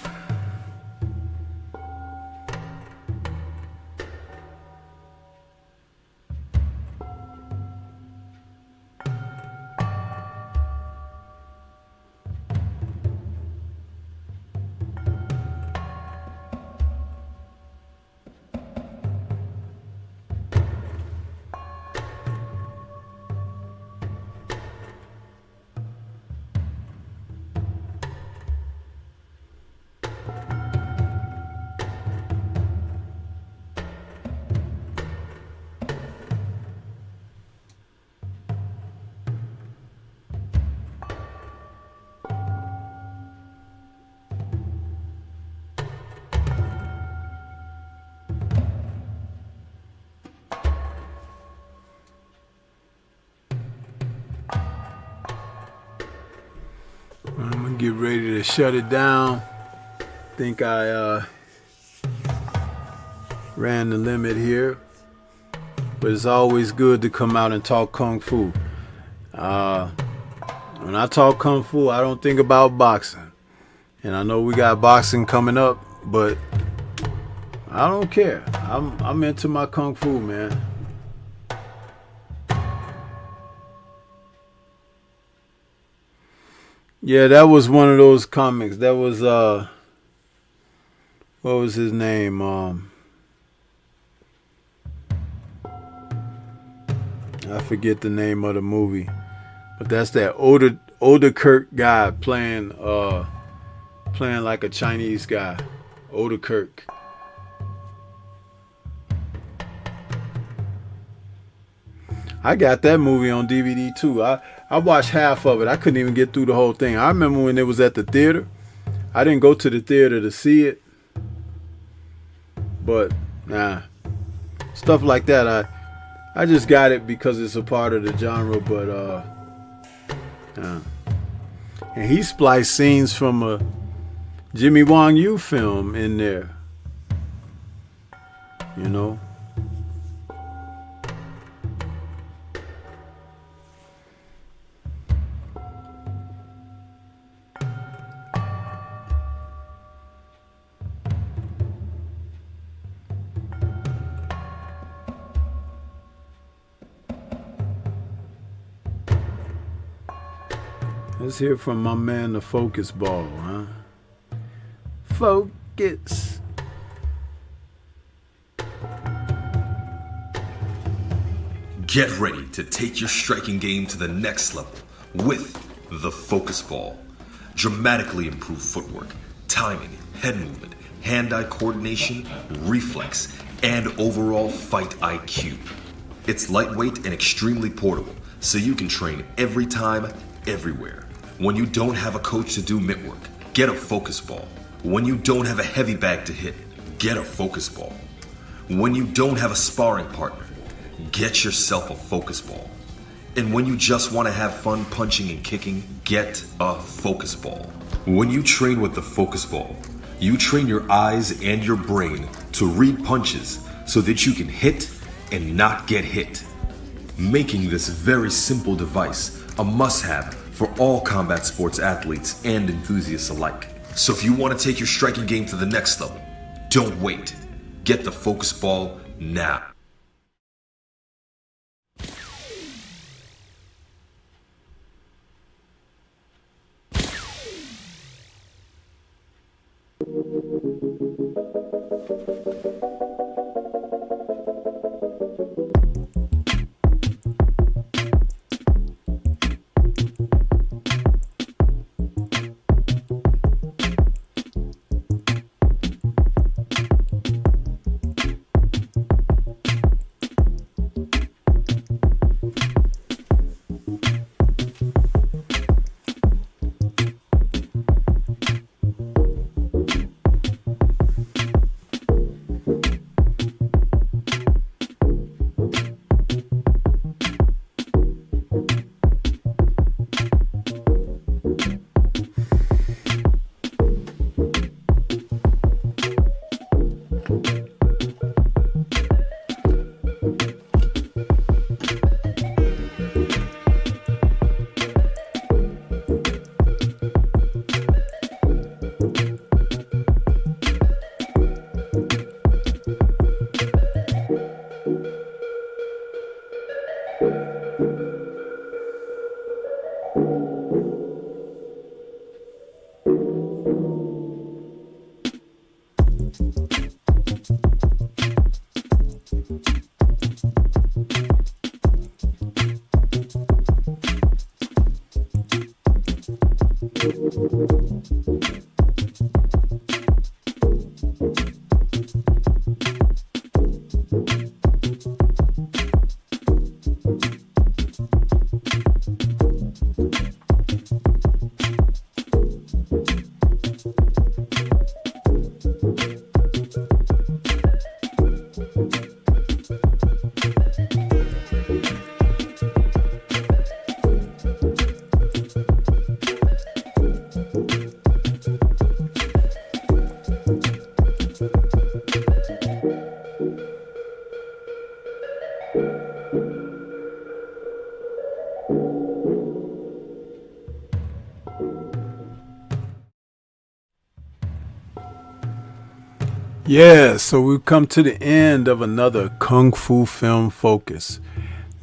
I'm gonna get ready to shut it down. Think I ran the limit here, but it's always good to come out and talk kung fu. When I talk kung fu, I don't think about boxing, and I know we got boxing coming up, but I don't care. I'm into my kung fu, man. Yeah, that was one of those comics. That was what was his name? I forget the name of the movie, but that's that older Kirk guy playing like a Chinese guy, older Kirk. I got that movie on DVD too. I watched half of it. I couldn't even get through the whole thing. I remember when it was at the theater. I didn't go to the theater to see it, but stuff like that. I just got it because it's a part of the genre. But and he spliced scenes from a Jimmy Wong Yu film in there. You know. Let's hear from my man, the Focus Ball, huh? Focus. Get ready to take your striking game to the next level with the Focus Ball. Dramatically improved footwork, timing, head movement, hand-eye coordination, reflex, and overall fight IQ. It's lightweight and extremely portable, so you can train every time, everywhere. When you don't have a coach to do mitt work, get a Focus Ball. When you don't have a heavy bag to hit, get a Focus Ball. When you don't have a sparring partner, get yourself a Focus Ball. And when you just want to have fun punching and kicking, get a Focus Ball. When you train with the Focus Ball, you train your eyes and your brain to read punches so that you can hit and not get hit, making this very simple device a must-have for all combat sports athletes and enthusiasts alike. So if you want to take your striking game to the next level, don't wait. Get the Focus Ball now. Yeah, so we've come to the end of another Kung Fu Film Focus.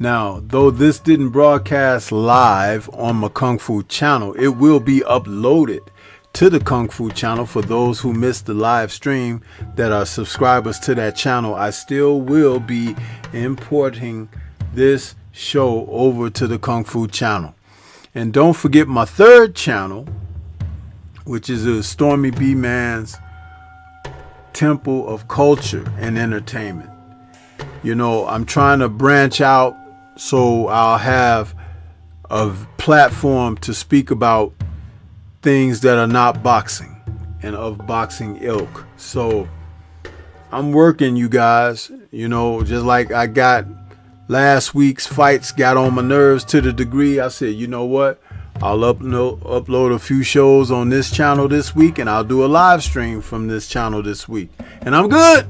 Now, though this didn't broadcast live on my Kung Fu channel, it will be uploaded to the Kung Fu channel for those who missed the live stream that are subscribers to that channel. I still will be importing this show over to the Kung Fu channel. And don't forget my third channel, which is a STORMYBMAN'S Temple of Culture and Entertainment. You know, I'm trying to branch out so I'll have a platform to speak about things that are not boxing and of boxing ilk. So I'm working, you guys, you know, just like I got last week's fights got on my nerves to the degree I said, you know what? I'll upload a few shows on this channel this week, and I'll do a live stream from this channel this week. And I'm good.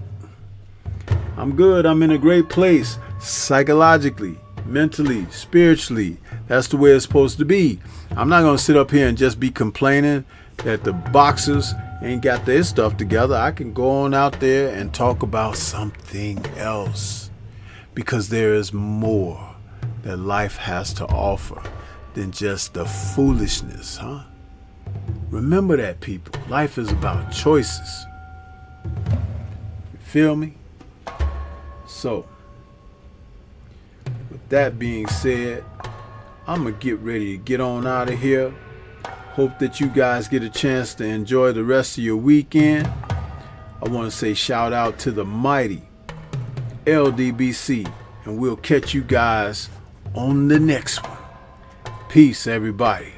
I'm good. I'm in a great place psychologically, mentally, spiritually. That's the way it's supposed to be. I'm not going to sit up here and just be complaining that the boxers ain't got their stuff together. I can go on out there and talk about something else, because there is more that life has to offer than just the foolishness, huh? Remember that, people. Life is about choices. You feel me? So, with that being said, I'm gonna get ready to get on out of here. Hope that you guys get a chance to enjoy the rest of your weekend. I want to say shout out to the mighty LDBC, and we'll catch you guys on the next one. Peace, everybody.